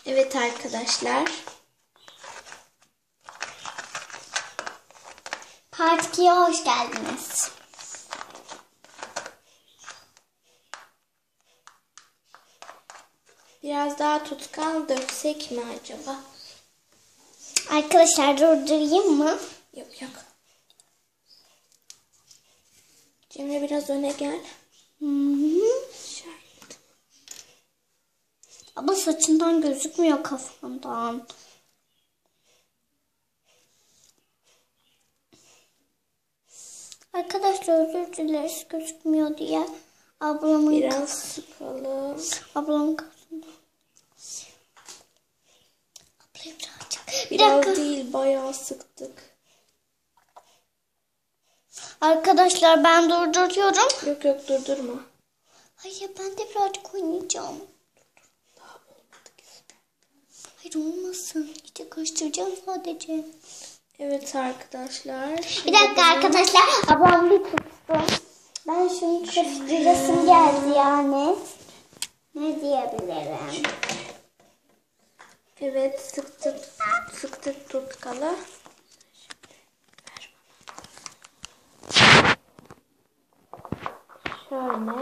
Evet arkadaşlar. Part 2'ye hoş geldiniz. Biraz daha tutkal döksek mi acaba? Arkadaşlar durdurayım mı? Yok yok. Cemre biraz öne gel. Şöyle. Ama saçından gözükmüyor, kafamdan. Arkadaşlar özür dileriz gözükmüyor diye. Ablamın Biraz sıkalım. Ablamın kafasında. Ablaya birazcık. Biraz değil, bayağı sıktık. Arkadaşlar ben durduruyorum. Yok yok, durdurma. Hayır, ben de birazcık oynayacağım. Daha olmadı ki. Hayır, olmasın. İşte karıştıracağım sadece. Evet arkadaşlar. Bir dakika arkadaşlar. Ablam bir tuttu. Ben şunu karıştırasım geldi yani. Ne diyebilirim? Evet, sıktık tutkalı. Şöyle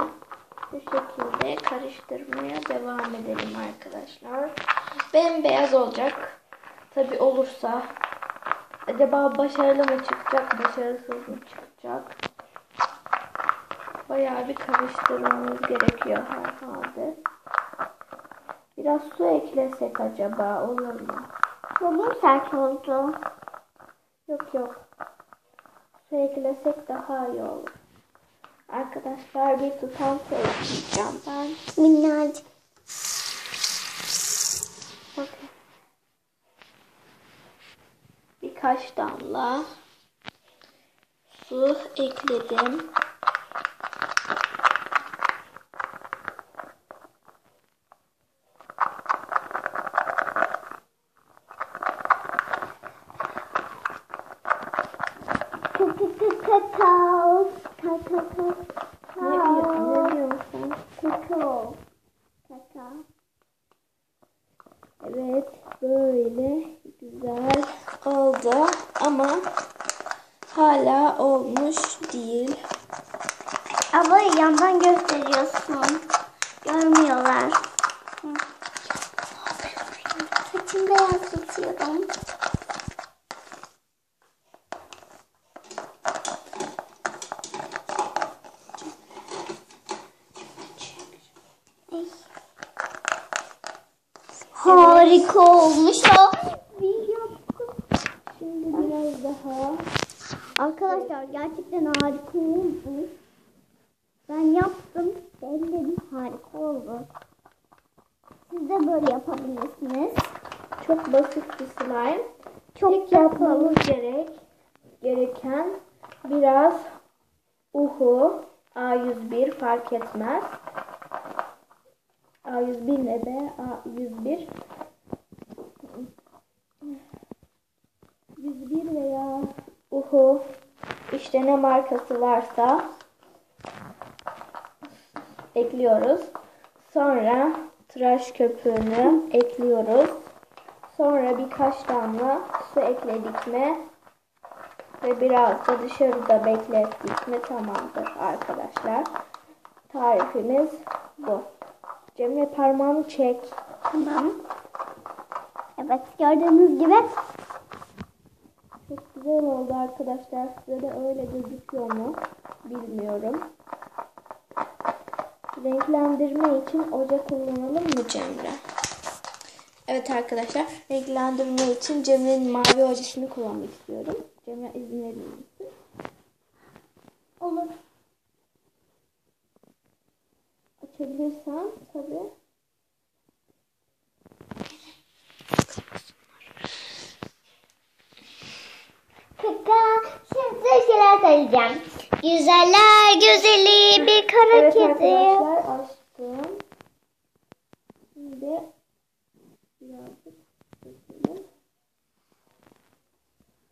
bu şekilde karıştırmaya devam edelim arkadaşlar. Bembeyaz olacak. Tabi olursa. Acaba başarılı mı çıkacak, başarısız mı çıkacak? Bayağı bir karıştırmamız gerekiyor herhalde. Biraz su eklesek acaba olur mu? Bugün sert oldu. Yok yok. Su eklesek daha iyi olur. Arkadaşlar bir tutam su ekleyeceğim ben. Minnacık. Bakın. Birkaç damla su ekledim. Kakao. Ne diyorsun? Kakao. Evet, böyle güzel oldu ama hala olmuş değil. Abla yandan gösteriyorsun. Görmüyorlar. Saçımı beyazlatıyorum. Harika olmuş o. Şimdi biraz daha. Arkadaşlar gerçekten harika olmuş. Ben yaptım. Denedim, harika oldu. Siz de böyle yapabilirsiniz. Çok basit bir slime. Çok Yapmamız gereken biraz uhu, A101 fark etmez. A101 ne be? A101 101 veya uhu, işte ne markası varsa ekliyoruz. Sonra tıraş köpüğünü ekliyoruz. Sonra birkaç damla su ekledik mi ve biraz da dışarıda beklettik mi tamamdır arkadaşlar. Tarifimiz bu. Cemre parmağını çek. Tamam. Evet, gördüğünüz gibi. Çok güzel oldu arkadaşlar. Size de öyle gözüküyor mu bilmiyorum. Renklendirme için oje kullanalım mı Cemre? Evet arkadaşlar, renklendirme için Cemre'nin mavi ojesini kullanmak istiyorum. Cemre izin verir misin? Olur. Açabilirsen tabii. Şimdi şeyler söyleyeceğim. Güzeller güzeli bir kara Evet kedi. arkadaşlar, açtım. Şimdi birazcık dökelim.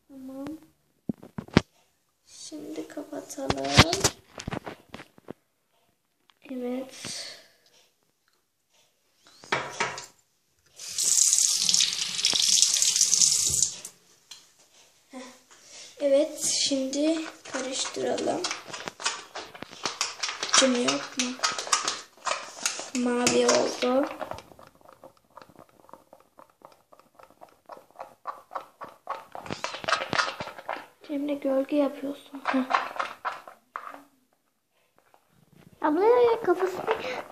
Tamam. Şimdi kapatalım. Evet. Evet, şimdi karıştıralım. Cım yok mu? Mavi oldu. Cemre gölge yapıyorsun. Abla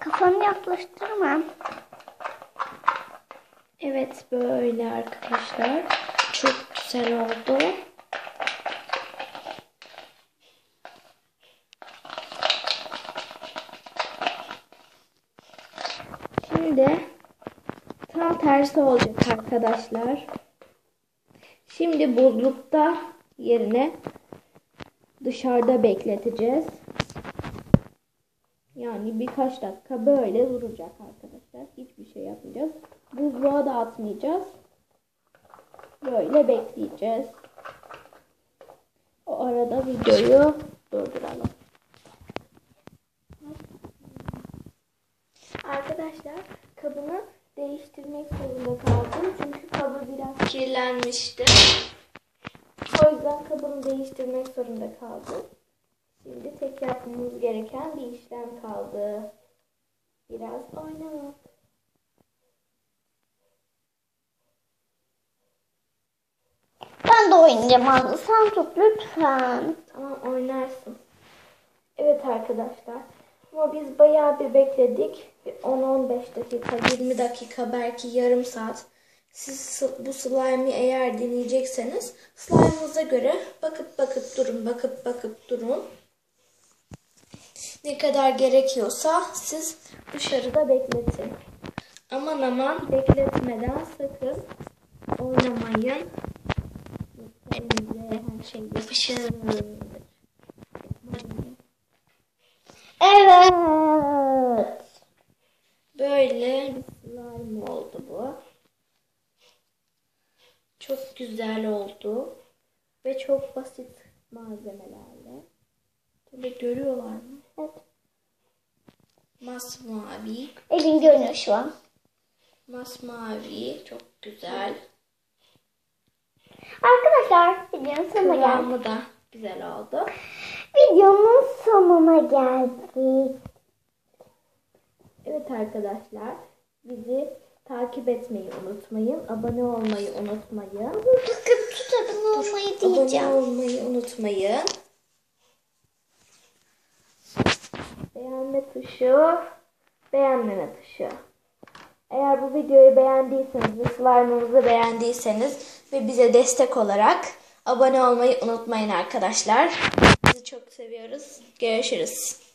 kafanı yaklaştırma. Evet, böyle arkadaşlar. Çok güzel oldu. Şimdi tam tersi olacak arkadaşlar. Şimdi buzlukta yerine dışarıda bekleteceğiz. Yani birkaç dakika böyle duracak arkadaşlar. Hiçbir şey yapmayacağız. Buzluğa da atmayacağız. Böyle bekleyeceğiz. O arada videoyu durduralım. Arkadaşlar kabını değiştirmek zorunda kaldım. Çünkü kabı biraz kirlenmişti. O yüzden kabını değiştirmek zorunda kaldım. Şimdi tek yapmamız gereken bir işlem kaldı. Biraz oynamak. Ben de oynayacağım abla. Sen tut lütfen. Tamam, oynarsın. Evet arkadaşlar. Ama biz bayağı bir bekledik. 10-15 dakika, 20 dakika, belki yarım saat. Siz bu slime'ı eğer deneyecekseniz slime'ınıza göre bakıp durun. Ne kadar gerekiyorsa siz dışarıda bekletin. Aman bekletmeden sakın oynamayın. Elinize her şey yapışır. Evet. Böyle bir slime oldu bu. Çok güzel oldu. Ve çok basit malzemelerle. Böyle görüyorlar mı? Evet. Masmavi. Elin görünüyor şu an. Masmavi. Çok güzel. Arkadaşlar videonun sonuna geldik. Kıvamı da güzel oldu. Videonun sonuna geldik. Evet arkadaşlar. Bizi takip etmeyi unutmayın. Abone olmayı unutmayın. Bakın tut abone olmayı diyeceğim. Abone olmayı unutmayın. Beğenme tuşu, beğenmeme tuşu. Eğer bu videoyu beğendiyseniz ve slime'ımızı beğendiyseniz ve bize destek olarak abone olmayı unutmayın arkadaşlar. Sizi çok seviyoruz. Görüşürüz.